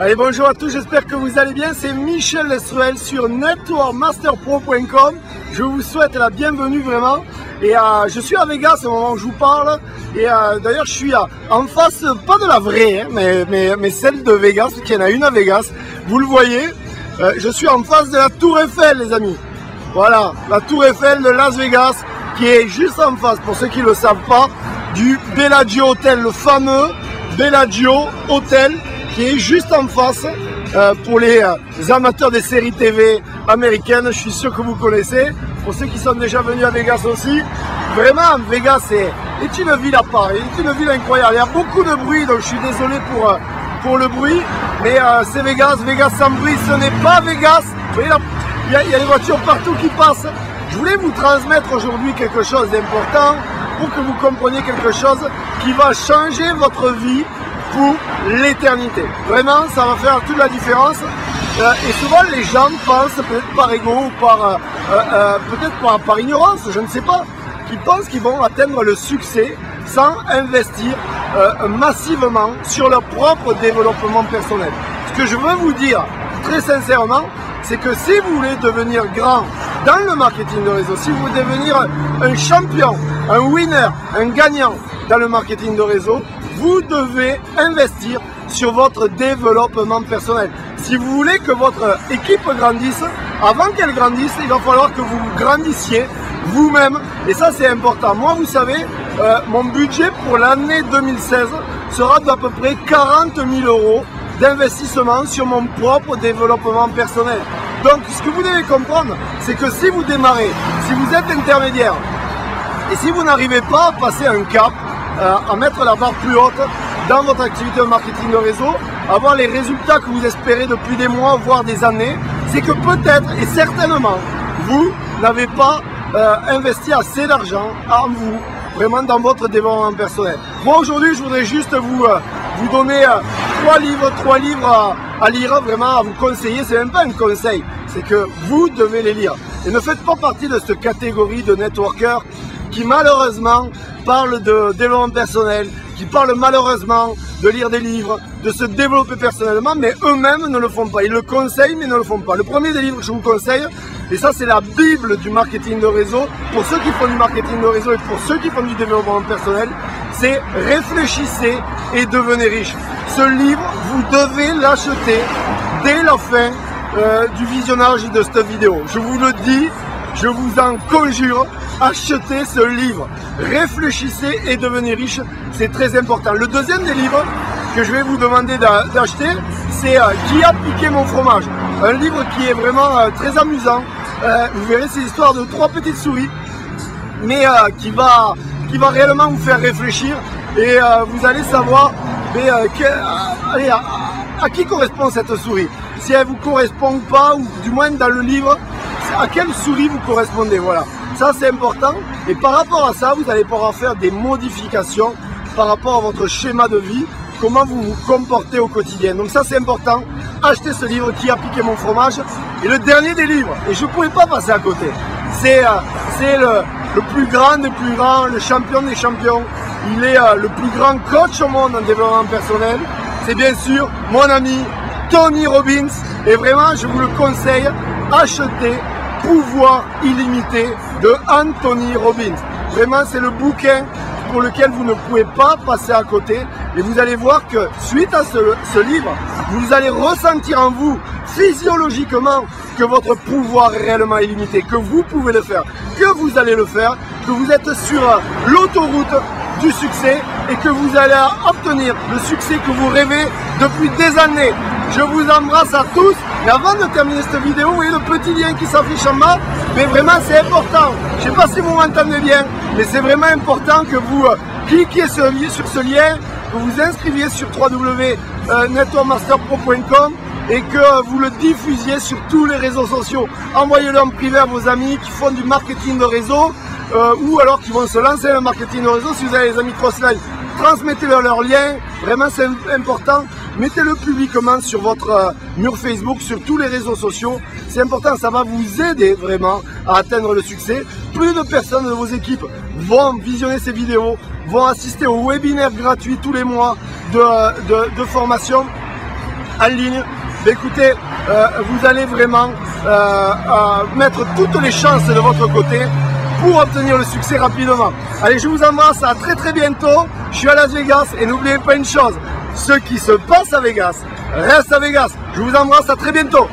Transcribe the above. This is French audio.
Allez, bonjour à tous, j'espère que vous allez bien. C'est Michel Lestruel sur networkmasterpro.com. Je vous souhaite la bienvenue vraiment. Et je suis à Vegas au moment où je vous parle. Et d'ailleurs, je suis en face, pas de la vraie, hein, mais celle de Vegas, parce qu'il y en a une à Vegas. Vous le voyez, je suis en face de la Tour Eiffel, les amis. Voilà, la Tour Eiffel de Las Vegas, qui est juste en face, pour ceux qui ne le savent pas, du Bellagio Hotel, le fameux Bellagio Hotel, qui est juste en face. Pour les amateurs des séries TV américaines, je suis sûr que vous connaissez. Pour ceux qui sont déjà venus à Vegas aussi, vraiment Vegas est une ville à part, est une ville incroyable. Il y a beaucoup de bruit, donc je suis désolé pour le bruit, mais c'est Vegas. Vegas sans bruit, ce n'est pas Vegas. Vous voyez là, il y a des voitures partout qui passent. Je voulais vous transmettre aujourd'hui quelque chose d'important pour que vous compreniez quelque chose qui va changer votre vie pour l'éternité. Vraiment, ça va faire toute la différence. Et souvent, les gens pensent, peut-être par ego ou peut-être par ignorance, je ne sais pas, qu'ils pensent qu'ils vont atteindre le succès sans investir massivement sur leur propre développement personnel. Ce que je veux vous dire très sincèrement, c'est que si vous voulez devenir grand dans le marketing de réseau, si vous voulez devenir un champion, un winner, un gagnant dans le marketing de réseau, vous devez investir sur votre développement personnel. Si vous voulez que votre équipe grandisse, avant qu'elle grandisse, il va falloir que vous grandissiez vous-même. Et ça, c'est important. Moi, vous savez, mon budget pour l'année 2016 sera d'à peu près 40 000 € d'investissement sur mon propre développement personnel. Donc, ce que vous devez comprendre, c'est que si vous démarrez, si vous êtes intermédiaire, et si vous n'arrivez pas à passer un cap, à mettre la barre plus haute dans votre activité de marketing de réseau, avoir les résultats que vous espérez depuis des mois, voire des années, c'est que peut-être et certainement, vous n'avez pas investi assez d'argent en vous, vraiment dans votre développement personnel. Moi aujourd'hui, je voudrais juste vous donner trois livres à lire, vraiment à vous conseiller. C'est même pas un conseil, c'est que vous devez les lire. Et ne faites pas partie de cette catégorie de networkers qui malheureusement parlent de développement personnel, qui parlent malheureusement de lire des livres, de se développer personnellement, mais eux-mêmes ne le font pas. Ils le conseillent, mais ne le font pas. Le premier des livres que je vous conseille, et ça c'est la Bible du marketing de réseau, pour ceux qui font du marketing de réseau et pour ceux qui font du développement personnel, c'est Réfléchissez et devenez riche. Ce livre, vous devez l'acheter dès la fin du visionnage de cette vidéo. Je vous le dis, je vous en conjure, achetez ce livre. Réfléchissez et devenez riche, c'est très important. Le deuxième des livres que je vais vous demander d'acheter, c'est Qui a piqué mon fromage? Un livre qui est vraiment très amusant. Vous verrez, c'est l'histoire de 3 petites souris, mais qui va réellement vous faire réfléchir. Et vous allez savoir à qui correspond cette souris. Si elle ne vous correspond pas, ou du moins dans le livre, à quelle souris vous correspondez, voilà. Ça c'est important, et par rapport à ça, vous allez pouvoir faire des modifications par rapport à votre schéma de vie, comment vous vous comportez au quotidien. Donc ça c'est important, achetez ce livre Qui a piqué mon fromage. Et le dernier des livres, et je ne pouvais pas passer à côté, c'est le plus grand des plus grands, le champion des champions. Il est le plus grand coach au monde en développement personnel, c'est bien sûr mon ami Tony Robbins, et vraiment je vous le conseille, achetez Pouvoir illimité de Anthony Robbins. Vraiment, c'est le bouquin pour lequel vous ne pouvez pas passer à côté. Et vous allez voir que suite à ce livre, vous allez ressentir en vous physiologiquement que votre pouvoir est réellement illimité, que vous pouvez le faire, que vous allez le faire, que vous êtes sur l'autoroute du succès et que vous allez obtenir le succès que vous rêvez depuis des années. Je vous embrasse à tous. Mais avant de terminer cette vidéo, vous voyez le petit lien qui s'affiche en bas. Mais vraiment, c'est important. Je ne sais pas si vous m'entendez bien, mais c'est vraiment important que vous cliquiez sur ce lien, que vous inscriviez sur www.networkmasterpro.com et que vous le diffusiez sur tous les réseaux sociaux. Envoyez-le en privé à vos amis qui font du marketing de réseau ou alors qui vont se lancer dans le marketing de réseau. Si vous avez des amis cross-line, transmettez-leur leur lien. Vraiment, c'est important. Mettez-le publiquement sur votre mur Facebook, sur tous les réseaux sociaux. C'est important, ça va vous aider vraiment à atteindre le succès. Plus de personnes de vos équipes vont visionner ces vidéos, vont assister aux webinaires gratuits tous les mois de formation en ligne, écoutez, vous allez vraiment mettre toutes les chances de votre côté pour obtenir le succès rapidement. Allez, je vous embrasse, à très bientôt. Je suis à Las Vegas et n'oubliez pas une chose, ce qui se passe à Vegas reste à Vegas. Je vous embrasse, à très bientôt.